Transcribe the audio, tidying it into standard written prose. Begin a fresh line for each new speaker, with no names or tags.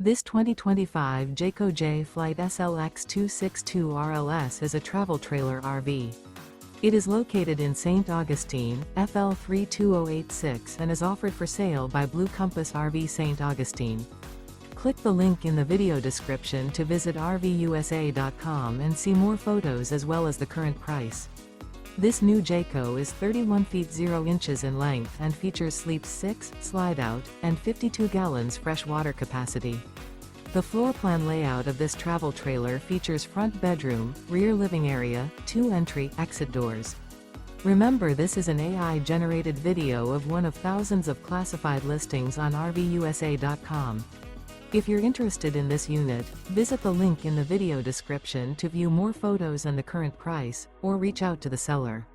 This 2025 Jayco Jay Flight SLX 262 RLS is a travel trailer RV. It is located in St. Augustine, FL 32086 and is offered for sale by Blue Compass RV St. Augustine. Click the link in the video description to visit RVUSA.com and see more photos as well as the current price. This new Jayco is 31 feet 0 inches in length and features sleeps 6, slide-out, and 52 gallons fresh water capacity. The floor plan layout of this travel trailer features front bedroom, rear living area, 2 entry/exit doors. Remember, this is an AI-generated video of one of thousands of classified listings on RVUSA.com. If you're interested in this unit, visit the link in the video description to view more photos and the current price, or reach out to the seller.